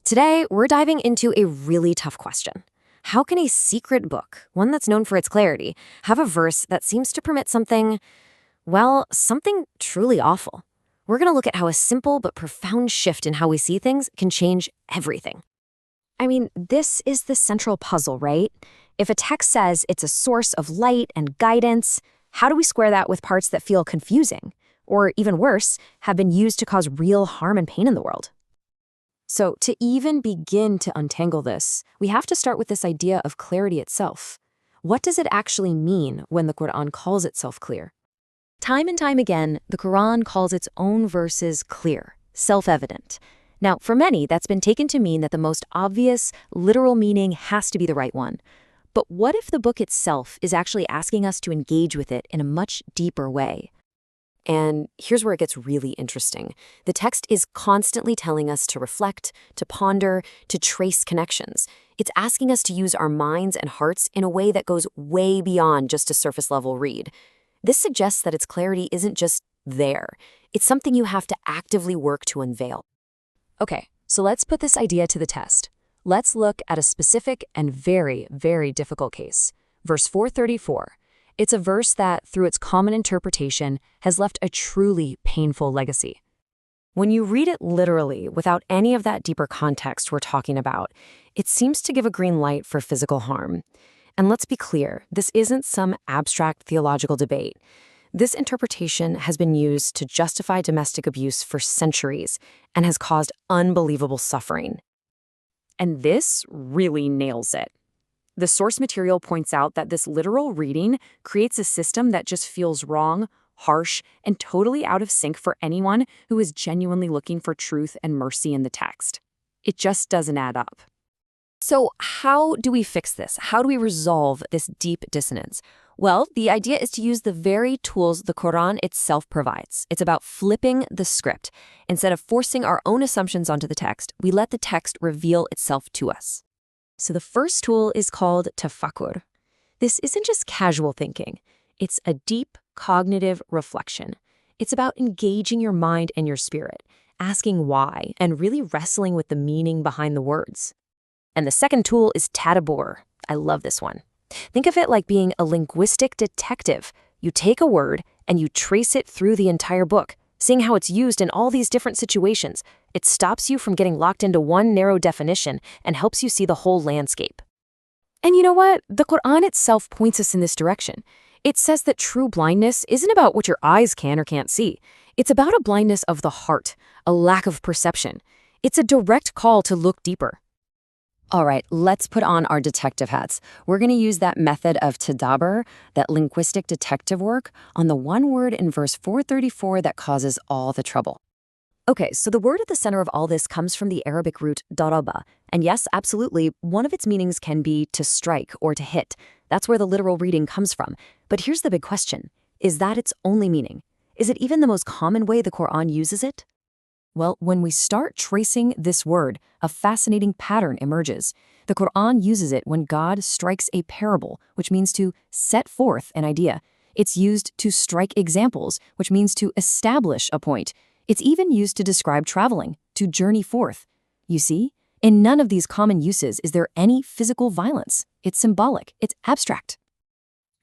Today, we're diving into a really tough question. How can a secret book, one that's known for its clarity, have a verse that seems to permit something, well, something truly awful? We're going to look at how a simple but profound shift in how we see things can change everything. I mean, this is the central puzzle, right? If a text says it's a source of light and guidance, how do we square that with parts that feel confusing? Or even worse, have been used to cause real harm and pain in the world? So, to even begin to untangle this, we have to start with this idea of clarity itself. What does it actually mean when the Qur'an calls itself clear? Time and time again, the Qur'an calls its own verses clear, self-evident. Now, for many, that's been taken to mean that the most obvious, literal meaning has to be the right one. But what if the book itself is actually asking us to engage with it in a much deeper way? And here's where it gets really interesting. The text is constantly telling us to reflect, to ponder, to trace connections. It's asking us to use our minds and hearts in a way that goes way beyond just a surface-level read. This suggests that its clarity isn't just there. It's something you have to actively work to unveil. Okay, so let's put this idea to the test. Let's look at a specific and very, very difficult case. Verse 434. It's a verse that, through its common interpretation, has left a truly painful legacy. When you read it literally, without any of that deeper context we're talking about, it seems to give a green light for physical harm. And let's be clear, this isn't some abstract theological debate. This interpretation has been used to justify domestic abuse for centuries and has caused unbelievable suffering. And this really nails it. The source material points out that this literal reading creates a system that just feels wrong, harsh, and totally out of sync for anyone who is genuinely looking for truth and mercy in the text. It just doesn't add up. So how do we fix this? How do we resolve this deep dissonance? Well, the idea is to use the very tools the Qur'an itself provides. It's about flipping the script. Instead of forcing our own assumptions onto the text, we let the text reveal itself to us. So the first tool is called tafakkur. This isn't just casual thinking. It's a deep cognitive reflection. It's about engaging your mind and your spirit, asking why, and really wrestling with the meaning behind the words. And the second tool is tadabbur. I love this one. Think of it like being a linguistic detective. You take a word and you trace it through the entire book, seeing how it's used in all these different situations. It stops you from getting locked into one narrow definition and helps you see the whole landscape. And you know what? The Qur'an itself points us in this direction. It says that true blindness isn't about what your eyes can or can't see. It's about a blindness of the heart, a lack of perception. It's a direct call to look deeper. All right, let's put on our detective hats. We're going to use that method of tadabbur, that linguistic detective work, on the one word in verse 434 that causes all the trouble. Okay, so the word at the center of all this comes from the Arabic root daraba. And yes, absolutely, one of its meanings can be to strike or to hit. That's where the literal reading comes from. But here's the big question. Is that its only meaning? Is it even the most common way the Qur'an uses it? Well, when we start tracing this word, a fascinating pattern emerges. The Qur'an uses it when God strikes a parable, which means to set forth an idea. It's used to strike examples, which means to establish a point. It's even used to describe traveling, to journey forth. You see, in none of these common uses is there any physical violence. It's symbolic, it's abstract.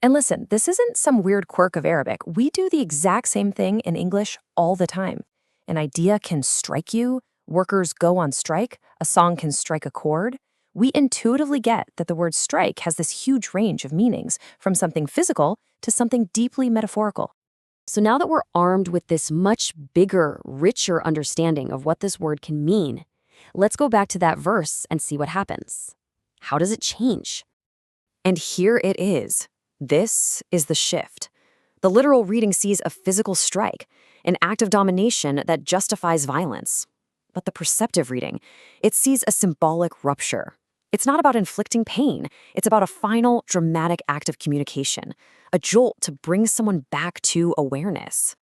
And listen, this isn't some weird quirk of Arabic. We do the exact same thing in English all the time. An idea can strike you, workers go on strike, a song can strike a chord. We intuitively get that the word strike has this huge range of meanings, from something physical to something deeply metaphorical. So now that we're armed with this much bigger, richer understanding of what this word can mean, let's go back to that verse and see what happens. How does it change? And here it is. This is the shift. The literal reading sees a physical strike, an act of domination that justifies violence. But the perceptive reading, it sees a symbolic rupture. It's not about inflicting pain. It's about a final, dramatic act of communication, a jolt to bring someone back to awareness.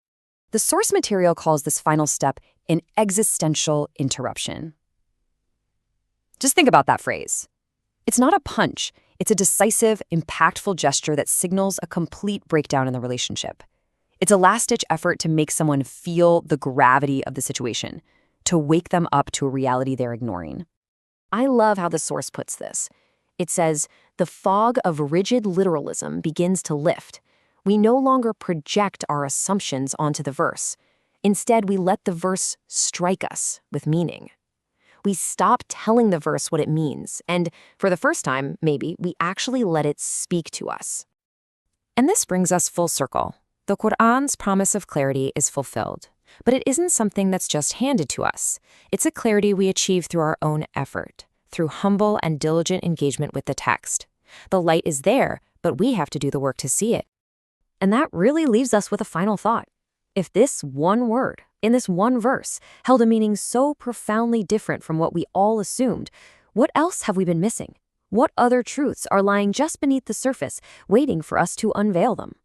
The source material calls this final step an existential interruption. Just think about that phrase. It's not a punch. It's a decisive, impactful gesture that signals a complete breakdown in the relationship. It's a last-ditch effort to make someone feel the gravity of the situation, to wake them up to a reality they're ignoring. I love how the source puts this. It says, the fog of rigid literalism begins to lift. We no longer project our assumptions onto the verse. Instead, we let the verse strike us with meaning. We stop telling the verse what it means, and for the first time, maybe, we actually let it speak to us. And this brings us full circle. The Qur'an's promise of clarity is fulfilled, but it isn't something that's just handed to us. It's a clarity we achieve through our own effort, through humble and diligent engagement with the text. The light is there, but we have to do the work to see it. And that really leaves us with a final thought. If this one word, in this one verse, held a meaning so profoundly different from what we all assumed, what else have we been missing? What other truths are lying just beneath the surface, waiting for us to unveil them?